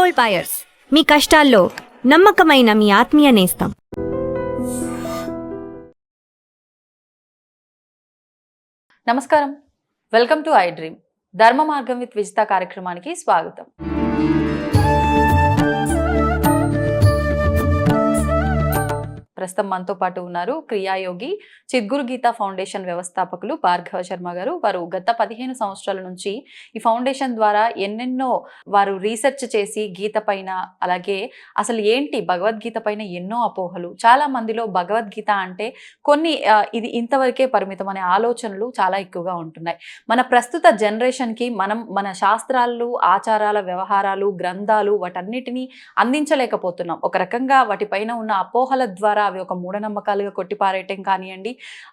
Gold buyers, మీ కష్టాల్లో నమ్మకమైన మీ ఆత్మీయ నేస్తం. నమస్కారం, వెల్కమ్ టు ఐ డ్రీమ్. ధర్మ మార్గం విత్ విజిత కార్యక్రమానికి స్వాగతం. ప్రస్తుతం మనతో పాటు ఉన్నారు క్రియాయోగి చిద్గురు గీత ఫౌండేషన్ వ్యవస్థాపకులు భార్గవ శర్మ గారు. వారు గత 15 సంవత్సరాల నుంచి ఈ ఫౌండేషన్ ద్వారా ఎన్నెన్నో వారు రీసెర్చ్ చేసి గీత పైన, అలాగే అసలు ఏంటి భగవద్గీత పైన ఎన్నో అపోహలు, చాలా మందిలో భగవద్గీత అంటే కొన్ని ఇది ఇంతవరకే పరిమితం అనే ఆలోచనలు చాలా ఎక్కువగా ఉంటున్నాయి. మన ప్రస్తుత జనరేషన్కి మన శాస్త్రాలు, ఆచారాల, వ్యవహారాలు, గ్రంథాలు వాటన్నిటినీ అందించలేకపోతున్నాం. ఒక రకంగా వాటిపైన ఉన్న అపోహల ద్వారా అవి ఒక మూఢనమ్మకాలుగా కొట్టిపారేయటం కానివ్వండి,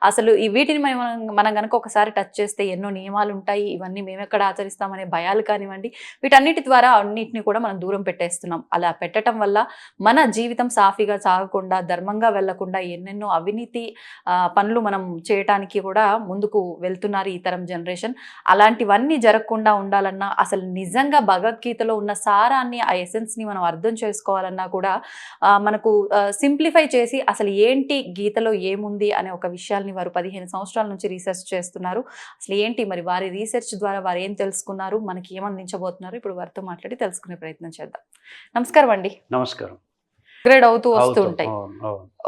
అసలు వీటిని మనం కనుక ఒకసారి టచ్ చేస్తే ఎన్నో నియమాలు ఉంటాయి, ఇవన్నీ మేము ఎక్కడ ఆచరిస్తామనే భయాలు కానివ్వండి, వీటన్నిటి ద్వారా అన్నిటిని కూడా మనం దూరం పెట్టేస్తున్నాం. అలా పెట్టడం వల్ల మన జీవితం సాఫీగా సాగకుండా, ధర్మంగా వెళ్లకుండా ఎన్నెన్నో అవినీతి పనులు మనం చేయటానికి కూడా ముందుకు వెళ్తున్నారు ఈ తరం జనరేషన్. అలాంటివన్నీ జరగకుండా ఉండాలన్నా, అసలు నిజంగా భగవద్గీతలో ఉన్న సారాన్ని, ఆ ఎసెన్స్ని మనం అర్థం చేసుకోవాలన్నా కూడా మనకు సింప్లిఫై చేసి అసలు ఏంటి గీతలో ఏముంది అనే ఒక విషయాల్ని వారు 15 సంవత్సరాల నుంచి రీసెర్చ్ చేస్తున్నారు. అసలు ఏంటి మరి వారి రీసెర్చ్ ద్వారా వారు ఏం తెలుసుకున్నారు, మనకి ఏం అందించబోతున్నారు, ఇప్పుడు వారితో మాట్లాడి తెలుసుకునే ప్రయత్నం చేద్దాం. నమస్కారం అండి. నమస్కారం. గ్రేడ్ అవుతూ వస్తూ ఉంటాయి.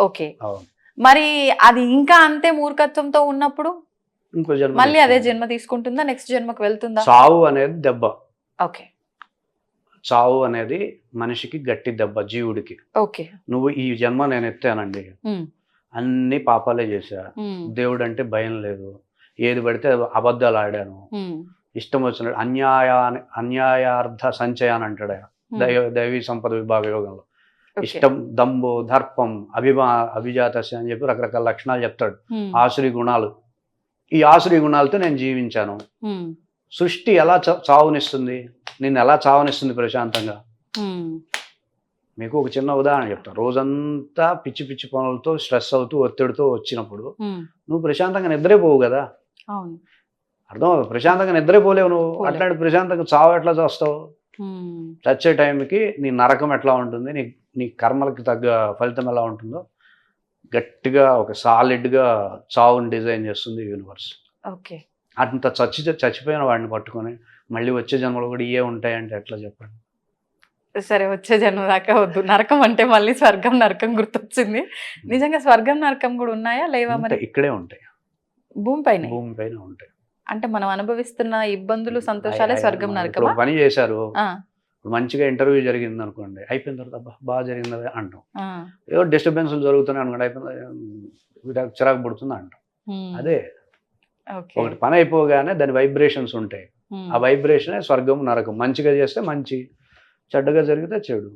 ఓకే, మరి అది ఇంకా అంతే మూర్ఖత్వంతో ఉన్నప్పుడు మళ్ళీ అదే జన్మ తీసుకుంటుందా, నెక్స్ట్ జన్మకు వెళ్తుందా? చావు అనేది దెబ్బ. ఓకే, చావు అనేది మనిషికి గట్టి దెబ్బ, జీవుడికి. ఓకే, నువ్వు ఈ జన్మ నేను ఎత్తానండి, అన్ని పాపాలే చేశా, దేవుడు అంటే భయం లేదు, ఏది పడితే అబద్ధాలు ఆడాను, ఇష్టం వచ్చినట్టు అన్యాయార్థ సంచయాన్ని అంటాడు దైవీ సంపద విభాగ యోగంలో. ఇష్టం, దమ్ము, దర్పం, అభిజాతస్య అని చెప్పి రకరకాల లక్షణాలు చెప్తాడు. ఆసురీ గుణాలు, ఈ ఆసురీ గుణాలతో నేను జీవించాను. సృష్టి ఎలా చావునిస్తుంది, నిన్ను ఎలా చావునిస్తుంది ప్రశాంతంగా? మీకు ఒక చిన్న ఉదాహరణ చెప్తాను. రోజంతా పిచ్చి పిచ్చి పనులతో స్ట్రెస్ అవుతూ ఒత్తిడితో వచ్చినప్పుడు నువ్వు ప్రశాంతంగా నిద్రపోవు కదా. అర్థం, ప్రశాంతంగా నిద్రపోలేవు నువ్వు. అట్లాంటి ప్రశాంతంగా చావు ఎట్లా చేస్తావు? చచ్చే టైంకి నీ నరకం ఎట్లా ఉంటుంది, నీ కర్మలకి తగ్గ ఫలితం ఎలా ఉంటుందో గట్టిగా ఒక సాలిడ్గా చావుని డిజైన్ చేస్తుంది యూనివర్స్. ఓకే, అంత చచ్చిపోయిన వాడిని పట్టుకొని మళ్ళీ వచ్చే జన్మలు కూడా ఇవే ఉంటాయంటే ఎట్లా చెప్పండి? సరే, వచ్చే జన్మ దాకా వద్దు. నరకం అంటే మళ్ళీ స్వర్గం నరకం గుర్తొచ్చింది. నిజంగా స్వర్గం నరకం కూడా ఉన్నాయా లేవా? మరి ఇక్కడే ఉంటాయి, భూమిపైన ఉంటాయి. అంటే మనం అనుభవిస్తున్న ఇబ్బందులు, సంతోషాలే స్వర్గం నరకం. పని చేశారు, మంచిగా ఇంటర్వ్యూ జరిగింది అనుకోండి, అయిపోయిన తర్వాత బాగా జరిగింది అంటాం. ఏదో డిస్టర్బెన్స్ జరుగుతున్నాయి అనుకోండి, అయిపోయింది చిరాకు పడుతుంది అంటాం. అదే ఒకటి పని అయిపోగానే దాని వైబ్రేషన్స్ ఉంటాయి. ఆ వైబ్రేషనే స్వర్గం నరకం. మంచిగా చేస్తే మంచి, చెడ్డగా జరిగితే చెడు.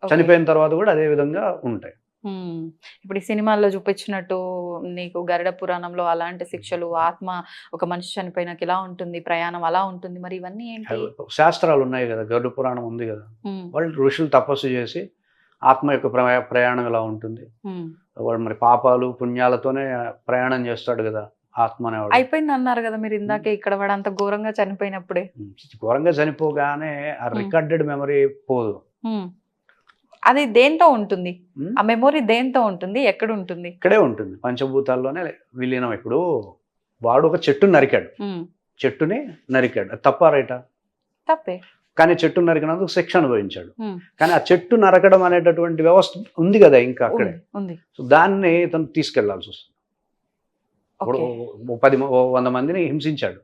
చనిపోయిన తర్వాత కూడా అదే విధంగా ఉంటాయి. ఇప్పుడు ఈ సినిమాల్లో చూపించినట్టు నీకు గరుడ పురాణంలో అలాంటి శిక్షలు, ఆత్మ ఒక మనిషి చనిపోయినాక ఇలా ఉంటుంది, ప్రయాణం అలా ఉంటుంది, మరి ఇవన్నీ ఏంటి? శాస్త్రాలు ఉన్నాయి కదా, గరుడ పురాణం ఉంది కదా. వాళ్ళు ఋషులు తపస్సు చేసి ఆత్మ యొక్క ప్రయాణం ఎలా ఉంటుంది, వాడు మరి పాపాలు పుణ్యాలతోనే ప్రయాణం చేస్తాడు కదా ఆత్మ అనేవాడు. అయిపోయింది అన్నారు కదా మీరు ఇందాకే, ఇక్కడ వాడు అంత ఘోరంగా చనిపోయినప్పుడే. ఘోరంగా చనిపోగానే ఆ రికార్డెడ్ మెమరీ పోదు. అది దేంతో ఉంటుంది? ఆ మెమొరీ దేంతో ఉంటుంది, ఎక్కడ ఉంటుంది? ఇక్కడే ఉంటుంది, పంచభూతాల్లోనే విలీనం. ఇప్పుడు వాడు ఒక చెట్టుని నరికాడు, అది తప్ప రైటా? తప్పే. కానీ చెట్టు నరికినందుకు శిక్ష అనుభవించాడు. కానీ ఆ చెట్టు నరకడం అనేటటువంటి వ్యవస్థ ఉంది కదా ఇంకా అక్కడే. సో దాన్ని తను తీసుకెళ్లాల్సి వస్తుంది. 100 మందిని హింసించాడు,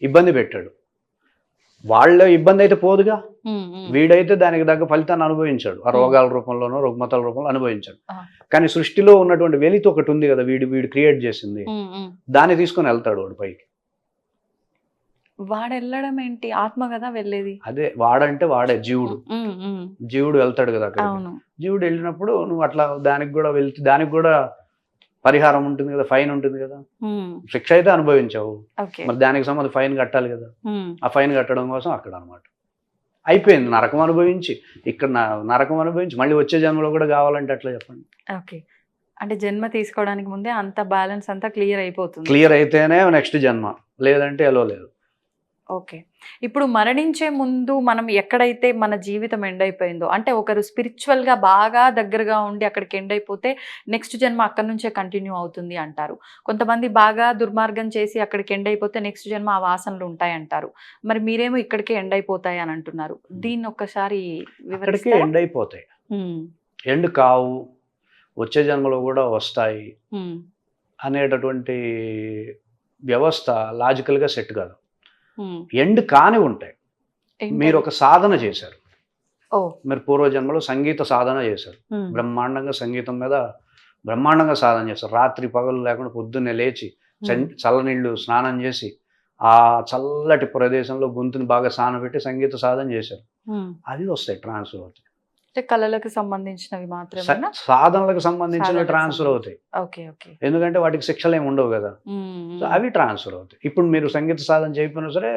ఇబ్బంది పెట్టాడు. వాళ్ళ ఇబ్బంది అయితే పోదుగా, వీడైతే దానికి తగ్గ ఫలితాన్ని అనుభవించాడు. ఆ రోగాల రూపంలోనో రుగ్మతల రూపంలో అనుభవించాడు. కానీ సృష్టిలో ఉన్నటువంటి వెలితి ఒకటి ఉంది కదా, వీడు క్రియేట్ చేసింది, దాన్ని తీసుకొని వెళ్తాడు వాడు పైకి. వాడు వెళ్ళడం ఏంటి? ఆత్మ కదా వెళ్ళేది. అదే వాడంటే వాడే జీవుడు వెళ్తాడు కదా అక్కడ. జీవుడు వెళ్ళినప్పుడు నువ్వు అట్లా దానికి కూడా వెళ్తే దానికి కూడా పరిహారం ఉంటుంది కదా, ఫైన్ ఉంటుంది కదా. శిక్ష అయితే అనుభవించావు, మరి దానికి సంబంధించి ఫైన్ కట్టాలి కదా. ఆ ఫైన్ కట్టడం కోసం అక్కడ అనమాట అయిపోయింది. నరకం అనుభవించి ఇక్కడ నరకం అనుభవించి మళ్ళీ వచ్చే జన్మలో కూడా కావాలంటే అట్లా చెప్పండి. ఓకే, అంటే జన్మ తీసుకోవడానికి ముందే అంత బ్యాలెన్స్ అంతా క్లియర్ అయిపోతుంది. క్లియర్ అయితేనే నెక్స్ట్ జన్మ, లేదంటే ఎలా లేదు. ఓకే. ఇప్పుడు మరణించే ముందు మనం ఎక్కడైతే మన జీవితం ఎండ్ అయిపోయిందో, అంటే ఒకరు స్పిరిచువల్‌గా బాగా దగ్గరగా ఉండి అక్కడికి ఎండ్ అయిపోతే నెక్స్ట్ జన్మ అక్కడి నుంచే కంటిన్యూ అవుతుంది అంటారు. కొంతమంది బాగా దుర్మార్గం చేసి అక్కడికి ఎండ్ అయిపోతే నెక్స్ట్ జన్మ ఆ వాసనలు ఉంటాయంటారు. మరి మీరేమో ఇక్కడికే ఎండ్ అయిపోతాయి అని అంటున్నారు. దీన్ని ఒక్కసారి అక్కడికే వివరిస్తారా? ఎండ్ అయిపోతాయి, హ్మ్. ఎండ్ కావు, వచ్చే జన్మలో కూడా వస్తాయి హ్మ్. అనేటటువంటి వ్యవస్థ లాజికల్గా సెట్ కాదు. హ్మ్. ఎండ్ కాని ఉంటాయి. మీరు ఏంటది? ఒక సాధన చేశారు, ఓహ్! మీరు పూర్వజన్మలో సంగీత సాధన చేశారు, హ్మ్. బ్రహ్మాండంగా సంగీతం మీద బ్రహ్మాండంగా సాధన చేశారు, రాత్రి పగలు లేకుండా పొద్దున్నే లేచి చల్లనీళ్ళు స్నానం చేసి ఆ చల్లటి ప్రదేశంలో గొంతుని బాగా సానబెట్టి సంగీత సాధన చేశారు, హ్మ్. అది వస్తాయి, ట్రాన్స్ఫర్ అవుతాయి. అంటే కళలకు సంబంధించినవి మాత్రమేనా? సాధనలకు సంబంధించిన సాధనలకు ట్రాన్స్ఫర్ అవుతాయి, ఓకే. ఓకే. ఎందుకంటే వాటికి శిక్షలు ఏమి ఉండవు కదా. హ్మ్. సో హ్మ్. అవి ట్రాన్స్ఫర్ అవుతాయి. ఇప్పుడు మీరు సంగీత సాధన చేయకపోయినా సరే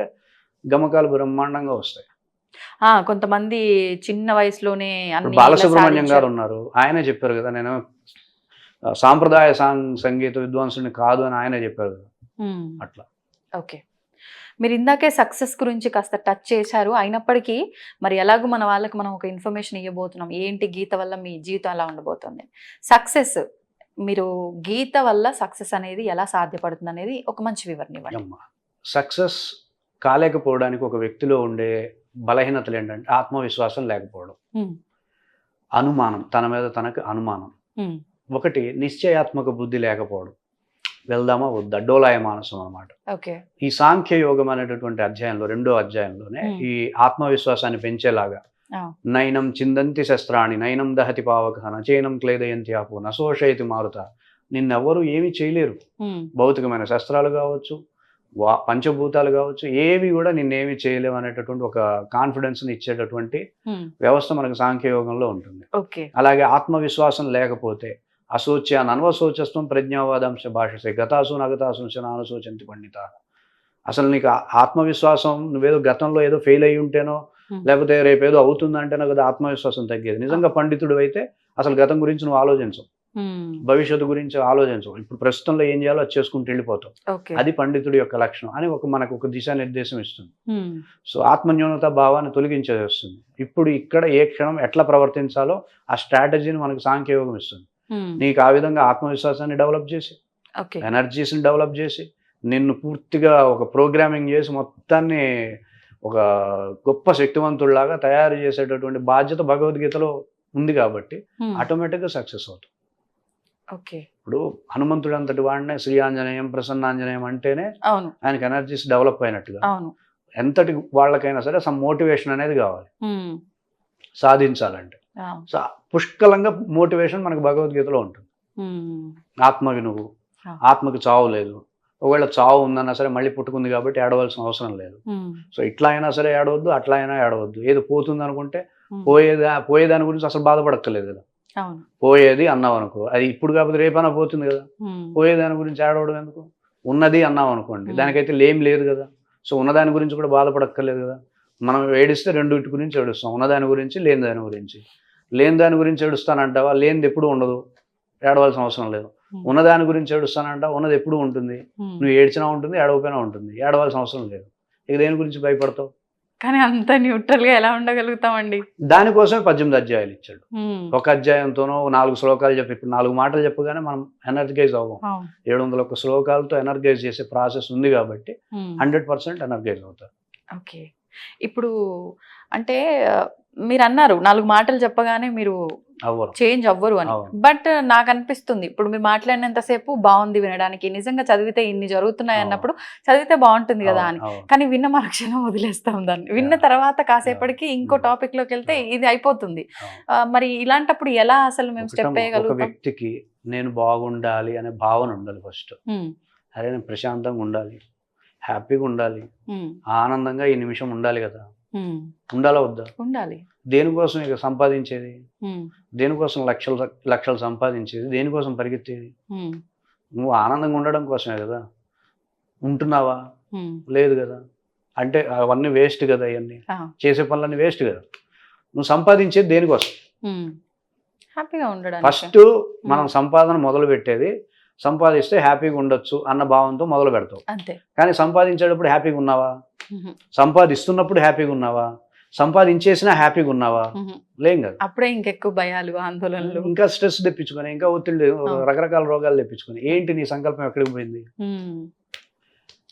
గమకాలు బ్రహ్మాండంగా వస్తాయి. కొంతమంది చిన్న వయసులోనే ఇప్పుడు అన్ని ఇలా బాలసుబ్రహ్మణ్యం గారు సాధించారు. ఉన్నారు, ఆయనే చెప్పారు కదా, నేను సాంప్రదాయ సంగీత విద్వాంసుని కాదు అని ఆయనే చెప్పారు కదా. హ్మ్. అట్లా ఓకే. మీరు ఇందాకే సక్సెస్ గురించి కాస్త టచ్ చేశారు. అయినప్పటికీ మరి ఎలాగో మన వాళ్ళకి మనం ఒక ఇన్ఫర్మేషన్ ఇవ్వబోతున్నాం. ఏంటి గీత వల్ల మీ జీవితం ఎలా ఉండబోతుంది? సక్సెస్, మీరు గీత వల్ల సక్సెస్ అనేది ఎలా సాధ్యపడుతుంది అనేది ఒక మంచి వివరణ ఇవ్వండి. అమ్మ, సక్సెస్ కాలేకపోవడానికి ఒక వ్యక్తిలో ఉండే బలహీనతలు ఏంటంటే ఆత్మవిశ్వాసం లేకపోవడం, హ్మ్. అనుమానం, తన మీద తనకు అనుమానం, హ్మ్. ఒకటి నిశ్చయాత్మక బుద్ధి లేకపోవడం, వెళ్దామా వద్దా, డోలాయ మానసం అనమాట. ఓకే. ఈ సాంఖ్య యోగం అనేటటువంటి అధ్యాయంలో, 2వ అధ్యాయంలోనే ఈ ఆత్మవిశ్వాసాన్ని పెంచేలాగా ఆ! నైనం చిందంతి శస్త్రాణి నైనం దహతి పావక నచేనం క్లేదయంతి ఆపు నశోషయతి మారుత, నిన్నెవ్వరూ ఏమీ చేయలేరు. హ్మ్. భౌతికమైన శస్త్రాలు కావచ్చు, పంచభూతాలు కావచ్చు, ఏవి కూడా నిన్నేమి చేయలేవు అనేటటువంటి ఒక కాన్ఫిడెన్స్ని ఇచ్చేటటువంటి హ్మ్. వ్యవస్థ మనకు సాంఖ్యయోగంలో ఉంటుంది. ఓకే. అలాగే ఆత్మవిశ్వాసం లేకపోతే అశోచ్యాన్ అన్వశోచస్వం ప్రజ్ఞావాదాంశ భాషసే గతాసూన్ అగతాసూన్ నానుశోచంతి పండిత. అసలు నీకు ఆత్మవిశ్వాసం, నువ్వేదో గతంలో ఏదో ఫెయిల్ అయ్యి ఉంటేనో లేకపోతే రేపేదో అవుతుందంటేనో కదా ఆత్మవిశ్వాసం తగ్గేది. నిజంగా పండితుడు అయితే అసలు గతం గురించి నువ్వు ఆలోచించవు, హ్మ్. భవిష్యత్తు గురించి ఆలోచించవు, ఇప్పుడు ప్రస్తుతంలో ఏం చేయాలో అది చేసుకుంటూ వెళ్ళిపోతావు. ఓకే. అది పండితుడి యొక్క లక్షణం అని మనకు ఒక దిశానిర్దేశం ఇస్తుంది. హ్మ్. సో ఆత్మన్యూనత భావాన్ని తొలగించేస్తుంది. ఇప్పుడు ఇక్కడ ఏ క్షణం ఎట్లా ప్రవర్తించాలో ఆ స్ట్రాటజీని మనకు సాంఖ్యయోగం ఇస్తుంది. హ్మ్. నీకు ఆ విధంగా ఆత్మవిశ్వాసాన్ని డెవలప్ చేసి, ఓకే. ఎనర్జీస్ని డెవలప్ చేసి, నిన్ను పూర్తిగా ఒక ప్రోగ్రామింగ్ చేసి మొత్తాన్ని ఒక గొప్ప శక్తివంతుడిలాగా తయారు చేసేటటువంటి బాధ్యత భగవద్గీతలో ఉంది కాబట్టి హ్మ్. ఆటోమేటిక్గా సక్సెస్ అవుతాం. ఓకే. ఇప్పుడు హనుమంతుడు అంతటి వాడినే శ్రీ ఆంజనేయం ప్రసన్నాంజనేయం అంటేనే అవును. ఆయనకి ఎనర్జీస్ డెవలప్ అయినట్టుగా, అవును. ఎంతటి వాళ్ళకైనా సరే సమ్ మోటివేషన్ అనేది కావాలి హ్మ్. సాధించాలంటే. ఆ! సో పుష్కలంగా మోటివేషన్ మనకు భగవద్గీతలో ఉంటుంది. హ్మ్. ఆత్మవి నువ్వు, ఆ. ఆత్మకి చావు లేదు, ఒకవేళ చావు ఉందన్నా సరే మళ్ళీ పుట్టుకుంది కాబట్టి ఏడవలసిన అవసరం లేదు. హ్మ్. సో ఇట్లా అయినా సరే ఏడవద్దు, అట్లా అయినా ఏడవద్దు, ఏదో పోతుంది అనుకుంటే హ్మ్. పోయేదాని గురించి అసలు బాధపడక్కర్లేదు కదా. అవును. పోయేది అన్నావు అనుకో, అది ఇప్పుడు కాకపోతే రేపైనా పోతుంది కదా. హ్మ్. పోయేదాని గురించి ఏడవడం ఎందుకు, ఉన్నది అన్నాం అనుకోండి, Hmm. దానికైతే లేం లేదు కదా. సో ఉన్నదాని గురించి కూడా బాధపడక్కర్లేదు కదా. మనం ఏడిస్తే రెండింటి గురించి ఏడుస్తాం, ఉన్నదాని గురించి, లేని దాని గురించి. లేని దాని గురించి ఏడుస్తానంటావా, లేనిది ఎప్పుడు ఉండదు, ఏడవలసిన అవసరం లేదు. Hmm. ఉన్నదాని గురించి ఏడుస్తానంటావా, ఉన్నది ఎప్పుడు ఉంటుంది, Hmm. నువ్వు ఏడ్చినా ఉంటుంది, ఏడవపోయినా ఉంటుంది, ఏడవలసిన అవసరం లేదు. ఇక దేని గురించి భయపడతావు? కానీ అంత న్యూట్రల్ గా ఎలా ఉండగలుగుతామండి? దానికోసమే 18 అధ్యాయాలు ఇచ్చాడు. Hmm. ఒక అధ్యాయంతోనో 4 శ్లోకాలు చెప్పి, ఇప్పుడు 4 మాటలు చెప్పగానే మనం ఎనర్జైజ్ అవ్వం. అవును. 701 శ్లోకాలతో ఎనర్జైజ్ చేసే ప్రాసెస్ ఉంది కాబట్టి Hmm. 100% ఎనర్జైజ్ అవుతారు. ఓకే. ఇప్పుడు అంటే మీరు అన్నారు 4 మాటలు చెప్పగానే మీరు అవ్వరు. చేంజ్ అవ్వరు అని. అవును. బట్ నాకు అనిపిస్తుంది ఇప్పుడు మీరు మాట్లాడినంతసేపు బాగుంది వినడానికి, నిజంగా చదివితే ఇన్ని జరుగుతున్నాయి అవును. అన్నప్పుడు చదివితే బాగుంటుంది కదా అని. అవును. కానీ విన్న మరుక్షణం వదిలేస్తాం దాన్ని. విన్న Yeah. తర్వాత కాసేపటికి ఇంకో Yeah. టాపిక్ లోకి వెళ్తే Yeah. ఇది అయిపోతుంది. అవును. మరి ఇలాంటప్పుడు ఎలా అసలు మేము స్టెప్ ఒకటమ్మ, ఒక వేయగలుగుతాం? వ్యక్తికి నేను బాగుండాలి అనే భావన ఉండాలి ఫస్ట్. ఉమ్, అరే నేను ప్రశాంతంగా ఉండాలి, హ్యాపీగా ఉండాలి, ఉమ్, ఆనందంగా ఈ నిమిషం ఉండాలి కదా. ఉమ్, ఉండాలా వద్దా? ఉండాలి. దేనికోసం ఇక సంపాదించేది, ఉమ్, దేనికోసం లక్షలు సంపాదించేది, దేనికోసం పరిగెత్తేది? ఉమ్, నువ్వు ఆనందంగా ఉండడం కోసమే కదా. ఉంటున్నావా? ఉమ్, లేదు కదా. అంటే అవన్నీ వేస్ట్ కదా, అవన్నీ ఆ, చేసే పనులన్నీ వేస్ట్ కదా. నువ్వు సంపాదించేది దేనికోసం? ఉమ్. హ్యాపీగా ఉండడానికి. ఫస్ట్ మనం సంపాదన మొదలు పెట్టేది సంపాదిస్తే హ్యాపీగా ఉండొచ్చు అన్న భావంతో మొదలు పెడతావు. అంతే. కానీ సంపాదించేటప్పుడు హ్యాపీగా ఉన్నావా? మ్మ్. సంపాదిస్తున్నప్పుడు హ్యాపీగా ఉన్నావా? సంపాదించేసినా హ్యాపీగా ఉన్నావా? మ్మ్. లేం కదా. అప్పుడే ఇంకెక్కువ భయాలు, ఆందోళనలు. ఇంకా స్ట్రెస్ తెప్పించుకొని, ఇంకా ఒత్తిడి, ఆ. రకరకాల రోగాలు తెప్పించుకొని, ఏంటి నీ సంకల్పం ఎక్కడికి పోయింది? మ్మ్.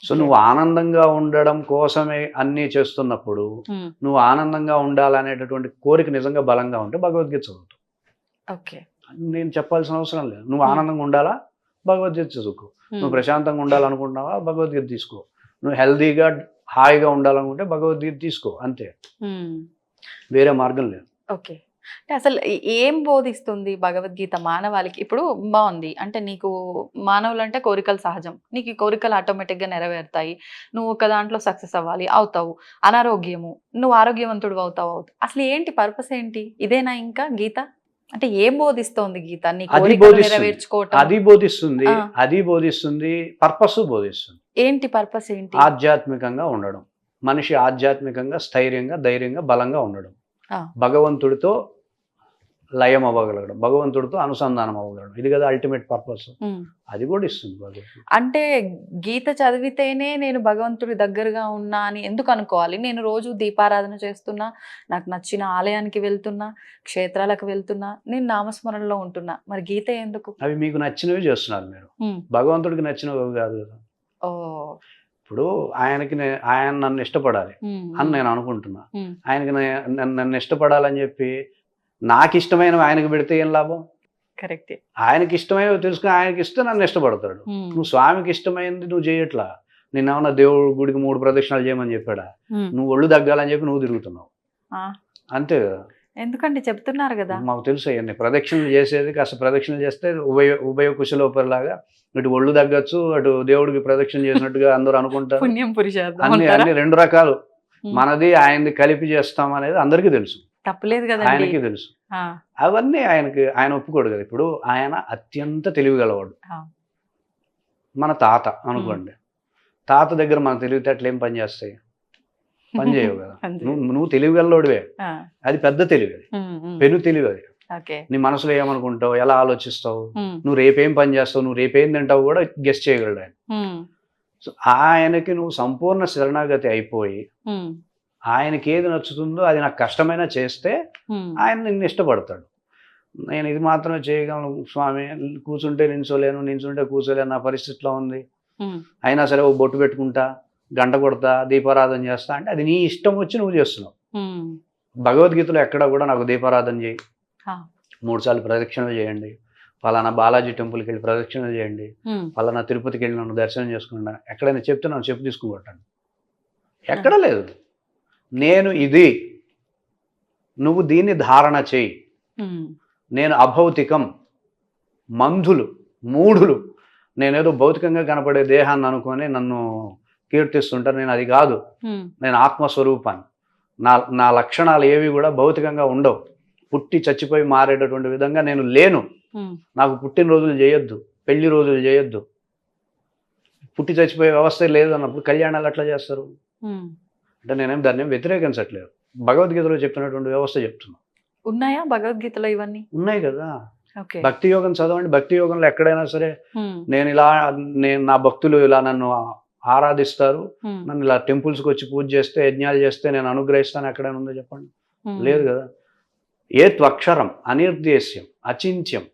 సో నువ్వు ఆనందంగా ఉండడం కోసమే అన్నీ చేస్తున్నప్పుడు మ్మ్. నువ్వు ఆనందంగా ఉండాలనేటటువంటి కోరిక నిజంగా బలంగా ఉంటే భగవద్గీత చదువుతావు. ఓకే. నేను చెప్పాల్సిన అవసరం లేదు. నువ్వు ఆనందంగా ఉండాలా, భగవద్గీత చదువుకో. నువ్వు ప్రశాంతంగా ఉండాలనుకుంటున్నావా, భగవద్గీత తీసుకో. నువ్వు హెల్దీగా హాయిగా ఉండాలనుకుంటే భగవద్గీత తీసుకో, అంతే. మ్మ్. వేరే మార్గం లేదు. ఓకే. అంటే అసలు ఏం బోధిస్తుంది భగవద్గీత మానవాళికి? ఇప్పుడు బాగుంది అంటే నీకు మానవులు అంటే కోరికలు సహజం, నీకు ఈ కోరికలు ఆటోమేటిక్గా నెరవేరుతాయి, నువ్వు ఒక దాంట్లో సక్సెస్ అవ్వాలి, అవుతావు. అనారోగ్యము, నువ్వు ఆరోగ్యవంతుడు అవుతావు. అసలు ఏంటి పర్పస్ ఏంటి? ఇదేనా ఇంకా గీత? అంటే ఏం బోధిస్తోంది గీత? నీ అది కోరికలు బోధిస్తుంది, నెరవేర్చుకోవటం. అది బోధిస్తుంది, ఆ. అది బోధిస్తుంది, పర్పస్ బోధిస్తుంది. ఏంటి పర్పస్ ఏంటి? ఆధ్యాత్మికంగా ఉండడం, మనిషి ఆధ్యాత్మికంగా స్థైర్యంగా, ధైర్యంగా, బలంగా ఉండడం, ఆ. భగవంతుడితో లయం అవ్వగలగడం, భగవంతుడితో అనుసంధానం అవ్వగలడం, ఇది కదా అల్టిమేట్ పర్పస్. మ్మ్. అది కూడా ఇస్తుంది భగవద్గీత. అంటే గీత చదివితేనే నేను భగవంతుడి దగ్గరగా ఉన్నా అని ఎందుకు అనుకోవాలి? నేను రోజు దీపారాధన చేస్తున్నా, నాకు నచ్చిన ఆలయానికి వెళ్తున్నా, క్షేత్రాలకు వెళ్తున్నా, నేను నామస్మరణలో ఉంటున్నా, మరి గీత ఎందుకు? అవి మీకు నచ్చినవి చేస్తున్నారు మీరు, మ్మ్. భగవంతుడికి నచ్చినవి కాదు కదా. ఓ. ఇప్పుడు ఆయన నన్ను ఇష్టపడాలి మ్మ్. అని నేను అనుకుంటున్నా. మ్మ్. ఆయనకి నన్ను ఇష్టపడాలని చెప్పి నాకు ఇష్టమైనవి ఆయనకి పెడితే ఏం లాభం? కరెక్టే. ఆయనకి ఇష్టమైనవి తెలుసుకుని ఆయనకి ఇస్తే నన్ను ఇష్టపడతాడు. మ్మ్. నువ్వు స్వామికి ఇష్టమైనది నువ్వు చేయట్లా. నిన్నేమన్నా దేవుడి గుడికి 3 ప్రదక్షిణాలు చేయమని చెప్పాడా? మ్మ్. నువ్వు ఒళ్ళు తగ్గాలని చెప్పి నువ్వు తిరుగుతున్నావు, ఆ. అంతే కదా. ఎందుకంటే చెప్తున్నారు కదా. మాకు తెలుసు అవన్నీ. ప్రదక్షిణలు చేసేది కాస్త ప్రదక్షిణలు చేస్తే ఉభయ కుశలోపరిలాగా ఇటు ఒళ్ళు తగ్గచ్చు, అటు దేవుడికి ప్రదక్షిణ చేసినట్టుగా అందరూ అనుకుంటారు. పుణ్యం పురుషార్థం అన్ని అంటారా? అన్ని 2 రకాలు, మ్మ్. మనది ఆయనది కలిపి చేస్తాం అనేది అందరికీ తెలుసు, తప్పలేదు కదండి. ఆయనకి తెలుసు. ఆ. అవన్నీ ఆయన ఒప్పుకోడు కదా. ఇప్పుడు ఆయన అత్యంత తెలివిగలవాడు. ఆ. మన తాత అనుకోండి, తాత దగ్గర మన తెలివితేటలు ఏం పని చేస్తాయి? పని చేయవు కదా. అంతే. నువ్వు తెలివిగలవాడివే, ఆ. అది పెద్ద తెలివి, అది మ్మ్. మ్మ్. పెను తెలివి. అది ఓకే. నీ మనసులో ఏమనుకుంటావు, ఎలా ఆలోచిస్తావు, మ్మ్. నువ్వు రేపేం పని చేస్తావు, నువ్వు రేపేం తింటావు కూడా గెస్ చేయగలడు ఆయన. మ్మ్. సో ఆయనకి నువ్వు సంపూర్ణ శరణాగతి అయిపోయి మ్మ్. ఆయనకి ఏది నచ్చుతుందో అది నాకు కష్టమైనా చేస్తే మ్మ్. ఆయన నిన్ను ఇష్టపడతాడు. నేను ఇది మాత్రమే చేయగలను స్వామి, కూర్చుంటే నించోలేను, నించుంటే కూర్చోలేను, నా పరిస్థితిలో ఉంది, మ్మ్. అయినా సరే ఓ బొట్టు పెట్టుకుంటా, గంట కొడతా, దీపారాధన చేస్తా అంటే అది నీ ఇష్టం వచ్చి నువ్వు చేస్తున్నావు. మ్మ్. భగవద్గీతలో ఎక్కడ కూడా నాకు దీపారాధన చేయి, ఆ. 3 సార్లు ప్రదక్షిణలు చేయండి, పలానా బాలాజీ టెంపుల్కి వెళ్ళి ప్రదక్షిణలు చేయండి, మ్మ్. పలానా తిరుపతికి వెళ్ళి నన్ను దర్శనం చేసుకుంటా, ఎక్కడైనా చెప్తే నన్ను చెప్పు తీసుకుని కొట్టండి, ఎక్కడ లేదు. నేను ఇది, నువ్వు దీన్ని ధారణ చేయి. మ్మ్. నేను అభౌతికం, మంధులు, మూఢులు, నేనేదో భౌతికంగా కనపడే దేహాన్ని అనుకొని నన్ను కీర్తిస్తుంటారు. నేను అది కాదు, మ్మ్. నేను ఆత్మస్వరూపాన్ని. నా లక్షణాలు ఏవి కూడా భౌతికంగా ఉండవు. పుట్టి చచ్చిపోయి మారేటటువంటి విధంగా నేను లేను. మ్మ్. నాకు పుట్టినరోజులు చేయొద్దు, పెళ్లి రోజులు చేయొద్దు. పుట్టి చచ్చిపోయే వ్యవస్థ లేదు అన్నప్పుడు కళ్యాణాలు ఎట్లా చేస్తారు? మ్మ్. అంటే నేనేం దాన్ని వ్యతిరేకించట్లేదు, భగవద్గీతలో చెప్పినటువంటి వ్యవస్థ చెప్తున్నా. ఉన్నాయా భగవద్గీతలో ఇవన్నీ? ఉన్నాయి కదా. ఓకే. భక్తి యోగం చదవండి, భక్తి యోగంలో ఎక్కడైనా సరే మ్మ్. నేను నా భక్తులు ఇలా నన్ను ఆరాధిస్తారు, మ్మ్. నన్ను ఇలా టెంపుల్స్కి వచ్చి పూజ చేస్తే, యజ్ఞాలు చేస్తే నేను అనుగ్రహిస్తాను, ఎక్కడైనా ఉందో చెప్పండి? మ్మ్. లేదు కదా. ఏ త్వక్షరం, అనిర్దేశ్యం, అచింత్యం,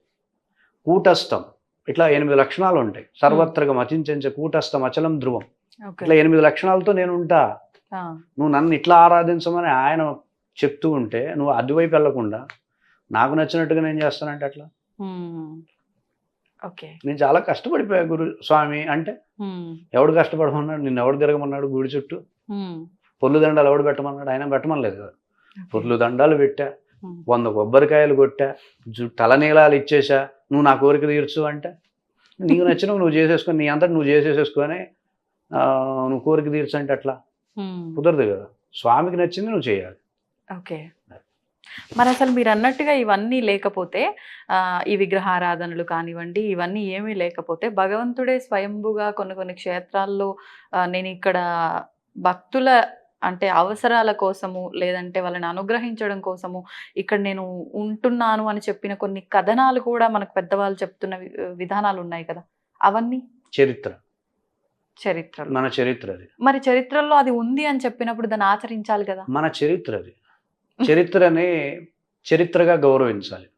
కూటస్థం, ఇట్లా 8 లక్షణాలు ఉంటాయి. సర్వత్రగం, అచించంచ, కూటస్థం, అచలం, ధ్రువం, ఓకే. ఇట్లా 8 లక్షణాలతో నేను ఉంటా. ఆ. నువ్వు నన్ను ఇట్లా ఆరాధించమని ఆయన చెప్తూ ఉంటే నువ్వు అటువైపు వెళ్ళకుండా నాకు నచ్చినట్టుగా నేను చేస్తానంటే అట్లా. మ్మ్. ఓకే. నేను చాలా కష్టపడిపోయా గురు స్వామి అంటే, మ్మ్. ఎవడు కష్టపడమన్నాడు? నిన్ను ఎవడు తిరగమన్నాడు? గుడి చుట్టూ మ్మ్. పొర్లు దండాలు ఎవడు పెట్టమన్నాడు? ఆయన పెట్టమనలేదు కదా. పొర్లు దండాలు పెట్టా, మ్మ్. 100 కొబ్బరికాయలు కొట్టా, తలనీలాలు ఇచ్చేసా, నువ్వు నా కోరిక తీర్చు అంటే నీకు నచ్చినవి నువ్వు చేసేసుకొని, నీ అంతటి నువ్వు చేసేసేసుకొని నువ్వు కోరిక తీర్చు అంటే అట్లా మ్మ్. కుదరదు కదా. స్వామికి నచ్చింది నువ్వు చేయాలి. ఓకే. మరి అసలు మీరు అన్నట్టుగా ఇవన్నీ లేకపోతే, ఈ విగ్రహారాధనలు కానివ్వండి, ఇవన్నీ ఏమీ లేకపోతే, భగవంతుడే స్వయంభుగా కొన్ని క్షేత్రాల్లో నేను ఇక్కడ భక్తుల అంటే అవసరాల కోసము, లేదంటే వాళ్ళని అనుగ్రహించడం కోసము ఇక్కడ నేను ఉంటున్నాను అని చెప్పిన కొన్ని కథనాలు కూడా మనకు పెద్దవాళ్ళు చెప్తున్న విధానాలు ఉన్నాయి కదా. అవన్నీ చరిత్ర, చరిత్రలో. మన చరిత్ర అది. మరి చరిత్రలో అది ఉంది అని చెప్పినప్పుడు దాన్ని ఆచరించాలి కదా. మన చరిత్ర అది. చరిత్రని చరిత్రగా గౌరవించాలి.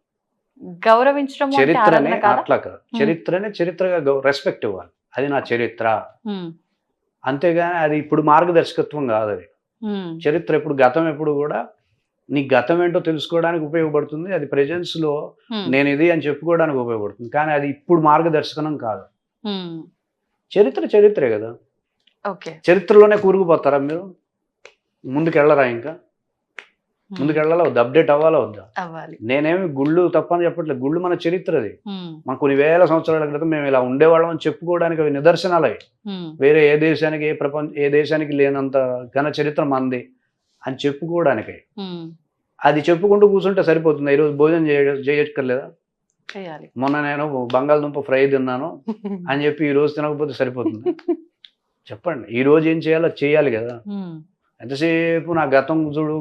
గౌరవించడం అంటే చరిత్రని ఆరాధన కాదా? అట్లా కాదు, చరిత్రని చరిత్రగా రెస్పెక్ట్ ఇవ్వాలి. అది నా చరిత్ర. ఉమ్, అంతేగాని అది ఇప్పుడు మార్గదర్శకత్వం కాదు. అది ఉమ్, చరిత్ర ఎప్పుడు, గతం ఎప్పుడు కూడా నీ గతం ఏంటో తెలుసుకోవడానికి ఉపయోగపడుతుంది. అది presence లో ఉమ్, నేను ఇది అని చెప్పుకోవడానికి ఉపయోగపడుతుంది. కానీ అది ఇప్పుడు మార్గదర్శకం కాదు. ఉమ్. చరిత్ర చరిత్రే కదా. ఓకే. చరిత్రలోనే కూరుకుపోతారా మీరు? ముందుకెళ్ళరా? ఇంకా ముందుకెళ్ళాలా వద్దా? అప్డేట్ అవ్వాలా వద్దా? అవ్వాలి. నేనేమి గుళ్ళు తప్పని చెప్పట్లేదు. గుళ్ళు మన చరిత్రది. ఉమ్, మన కొన్ని వేల సంవత్సరాల క్రితం మేము ఇలా ఉండేవాళ్ళం అని చెప్పుకోవడానికి అవి నిదర్శనాలు అవి. ఉమ్, వేరే ఏ దేశానికి లేనంత ఘన చరిత్ర మంది అని చెప్పుకోవడానికి. ఉమ్. అది చెప్పుకుంటూ కూర్చుంటే సరిపోతుంది. ఈరోజు భోజనం చేయక్కర్లేదా? చేయాలి. మొన్న నేను బంగాళదుంప ఫ్రై తిన్నాను అని చెప్పి ఈ రోజు తినకపోతే సరిపోతుంది? చెప్పండి. ఈ రోజు ఏం చేయాలో చేయాలి కదా. ఉమ్, ఎంతసేపు నా గతం చూడు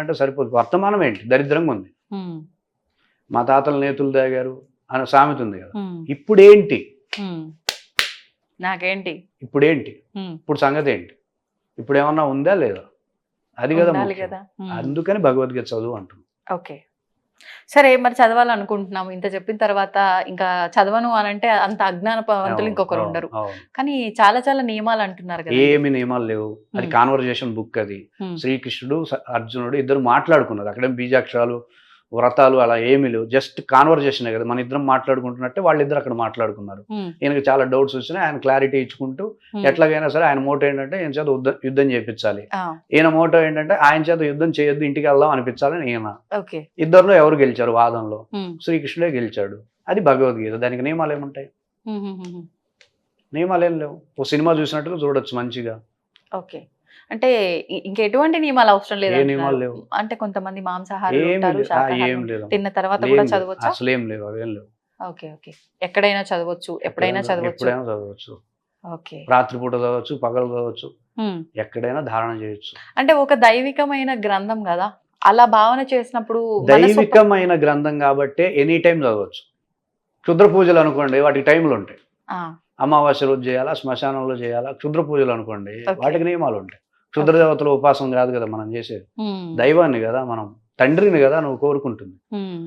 అంటే సరిపోదు. వర్తమానం ఏంటి? దరిద్రంగా ఉంది. ఉమ్, మా తాతలు నేతులు తాగారు అనే సామెత ఉంది కదా. ఉమ్, ఇప్పుడేంటి? ఉమ్. నాకేంటి? ఇప్పుడేంటి? ఉమ్, ఇప్పుడు సంగతి ఏంటి? ఇప్పుడు ఏమన్నా ఉందా లేదా? అది కదా ఉండాలి ముఖ్యం. కదా. ఉమ్. అందుకని భగవద్గీత చదువు అంటున్నాం. ఓకే. సరే, మరి చదవాలనుకుంటున్నాము. ఇంత చెప్పిన తర్వాత ఇంకా చదవను అని అంటే అంత అజ్ఞానవంతులు ఇంకొకరు ఉండరు. అవును. కానీ చాలా చాలా నియమాలు అంటున్నారు కదా. ఏమి నియమాలు లేవు. అది కాన్వర్జేషన్ బుక్. అది ఉమ్, శ్రీకృష్ణుడు అర్జునుడు ఇద్దరు మాట్లాడుకున్నారు. అక్కడే బీజాక్షరాలు వ్రతాలు అలా ఏమీ లేవు. జస్ట్ కాన్వర్జేషనే కదా. మన ఇద్దరం మాట్లాడుకుంటున్నట్టే వాళ్ళిద్దరు అక్కడ మాట్లాడుకున్నారు. ఉమ్, ఈయనకి చాలా డౌట్స్ వచ్చినాయి. ఆయన క్లారిటీ ఇచ్చుకుంటూ ఉమ్. ఎట్లాగైనా సరే ఆయన మోటో ఏంటంటే ఈయన చేత యుద్ధం చేయించాలి. ఆ, ఈయన మోటో ఏంటంటే ఆయన చేత యుద్ధం చేయొద్దు, ఇంటికి వెళ్దాం అనిపించాలని ఈయన. ఓకే. ఇద్దరిలో ఎవరు గెలిచారు వాదంలో? ఉమ్, శ్రీకృష్ణుడే గెలిచాడు. అది భగవద్గీత. దానికి నియమాలు ఏముంటాయి? ఉమ్, ఉమ్, ఉమ్. నియమాలు ఏం లేవు. ఓ సినిమా చూసినట్టుగా చూడొచ్చు మంచిగా. ఓకే. అంటే ఇంకెటువంటి నియమాలు అవసరం లేదు ఏ అంటున్నారు. నియమాలు లేవు. అంటే కొంతమంది మాంసాహారులు ఏం ఉంటారు, లేదు. శాకాహారులు ఏం లేదు. తిన్న తర్వాత ఏం కూడా లేదు. చదవచ్చా? అసలు ఏం లేవు. అవేం లేవు. ఓకే. ఓకే. ఎక్కడైనా చదవచ్చు, ఎప్పుడైనా చదవచ్చు. ఎప్పుడైనా చదవచ్చు. ఓకే. రాత్రిపూట చదవచ్చు, పగలు చదవచ్చు, ఉమ్. ఎక్కడైనా ధారణ చేయొచ్చు. అంటే ఒక దైవికమైన గ్రంథం కదా, అలా భావన చేసినప్పుడు దైవికమైన గ్రంథం కాబట్టి ఎనీ టైం చదవచ్చు. క్షుద్ర పూజలు అనుకోండి, వాటికి టైంలు ఉంటాయి. ఆ, అమావాస్య రోజు చేయాలా, శ్మశానంలో చేయాలా. క్షుద్ర పూజలు అనుకోండి, Okay. వాటికి నియమాలు ఉంటాయి. క్షుద్ర దేవతల ఉపాసన కాదు కదా మనం చేసేది. ఉమ్, దైవాన్ని కదా, మనం తండ్రిని కదా నువ్వు కోరుకుంటుంది. ఉమ్,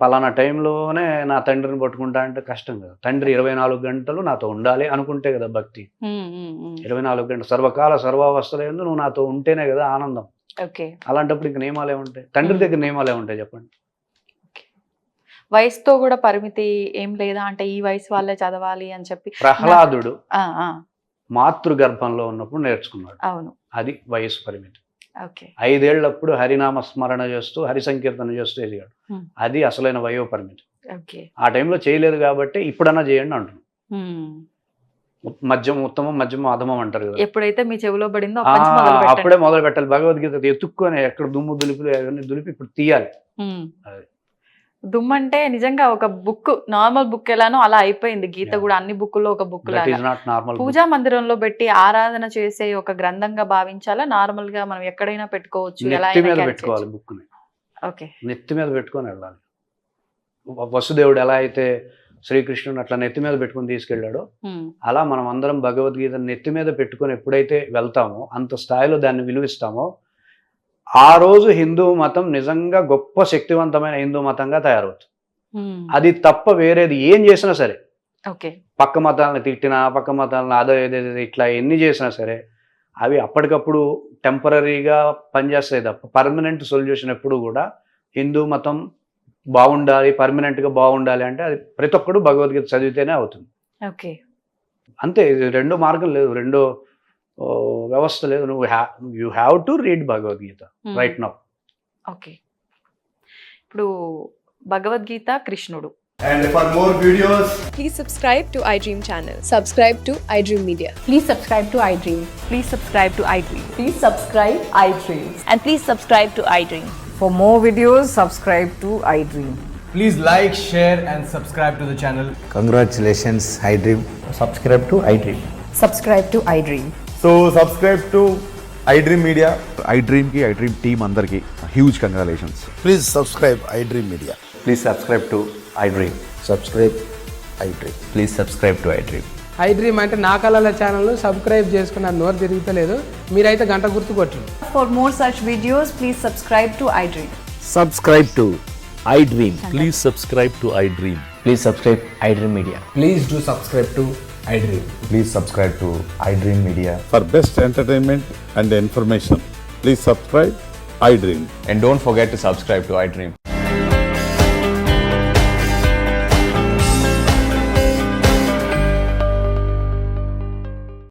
పలానా టైంలోనే నా తండ్రిని పట్టుకుంటా అంటే కష్టం కదా. తండ్రి 24 గంటలు నాతో ఉండాలి అనుకుంటే కదా భక్తి. ఉమ్, ఉమ్, ఉమ్. 24 గంటలు సర్వకాల సర్వావస్థల యందు నువ్వు నాతో ఉంటేనే కదా ఆనందం. ఓకే. అలాంటప్పుడు ఇంక నియమాలు ఏముంటాయి? తండ్రి దగ్గర నియమాలు ఏముంటాయి చెప్పండి? వయసుతో కూడా పరిమితి ఏం లేదా? అంటే ఈ వయసు వాళ్ళే చదవాలి అని చెప్పి ప్రహ్లాదుడు ఆ, ఆ, మాతృగర్భంలో ఉన్నప్పుడు నేర్చుకున్నాడు. అవును. అది వయసు పరిమితి. ఓకే. 5 ఏళ్ళప్పుడు హరినామ స్మరణ చేస్తూ హరి సంకీర్తన చేస్తూ ఎదిగాడు. Hmm. అది అసలైన వయో పరిమితి. ఓకే. ఆ టైంలో చేయలేదు కాబట్టి ఇప్పుడన్నా చేయండి అంటున్నాను. ఉమ్. మధ్యం ఉత్తమం, మధ్యమం అధమం అంటారు కదా. ఎప్పుడైతే మీ చెవిలో పడిందో అప్పటి నుంచి మొదలు పెట్టండి. అప్పుడే మొదలు పెట్టాలి. భగవద్గీత ఎత్తుక్కొని ఎక్కడ దుమ్ము దులిపి అవన్నీ దులిపి ఇప్పుడు తీయాలి. ఉమ్. అది. దుమ్మంటే నిజంగా ఒక బుక్, నార్మల్ బుక్ ఎలానో అలా అయిపోయింది. గీత కూడా అన్ని బుక్కుల్లో ఒక బుక్ దట్ లాగా ఈస్ నాట్ నార్మల్. పూజా మందిరంలో పెట్టి ఆరాధన చేసే ఒక గ్రంథంగా భావించాలా? నార్మల్ గా మనం ఎక్కడైనా పెట్టుకోవచ్చు, ఎలా నెత్తి అయినా మీద carry పెట్టుకోవాలి చేయొచ్చు? బుక్ని. ఓకే. నెత్తి మీద పెట్టుకొని వెళ్ళాలి. వసుదేవుడు ఎలా అయితే శ్రీకృష్ణుని అట్లా నెత్తి మీద పెట్టుకొని తీసుకెళ్ళాడో ఉమ్, అలా మనం అందరం భగవద్గీత నెత్తి మీద పెట్టుకొని ఎప్పుడైతే వెళ్తామో, అంత స్థాయిలో దాన్ని విలువిస్తామో, ఆ రోజు హిందూ మతం నిజంగా గొప్ప శక్తివంతమైన హిందూ మతంగా తయారవుతుంది. ఉమ్. అది తప్ప వేరేది ఏం చేసినా సరే, ఓకే. పక్క మతాలను తిట్టినా, పక్క మతాలను అదేదేది ఇట్లా ఎన్ని చేసినా సరే, అవి అప్పటికప్పుడు టెంపరీగా పనిచేస్తాయి తప్ప పర్మనెంట్ సొల్యూషన్ ఎప్పుడు కూడా హిందూ మతం బాగుండాలి, పర్మనెంట్గా బాగుండాలి అంటే అది ప్రతి ఒక్కడు భగవద్గీత చదివితేనే అవుతుంది. ఓకే. అంతే. ఇది రెండో మార్గం లేదు, రెండో వ్యవస్థ లేదు. నువ్వు you have to read Bhagavad Gita right now. Okay. ఇప్పుడు భగవద్గీత కృష్ణుడు. And for more videos, Please subscribe to iDream channel. Subscribe to iDream Media. Please subscribe to iDream. Please subscribe to iDream. Please subscribe iDream. And please subscribe to iDream. For more videos, subscribe to iDream. please like, share and subscribe to the channel. Congratulations, iDream. Subscribe to iDream. Subscribe to iDream. So subscribe to iDream Media. iDream team andarki huge congratulations. Please subscribe iDream Media. Please subscribe to iDream. Subscribe iDream. Please subscribe to iDream. I dream అంటే నా కళల ఛానల్ను subscribe చేసుకున్న నోరు తిరుగుతలేదు, మీరైతే గంట గుర్తు కొట్టండి. For more such videos, please subscribe to iDream. Subscribe to iDream. Please subscribe to iDream. Please subscribe iDream Media. Please do subscribe to iDream. Please subscribe to iDream Media. For best entertainment and information, please subscribe iDream. And don't forget to subscribe to iDream.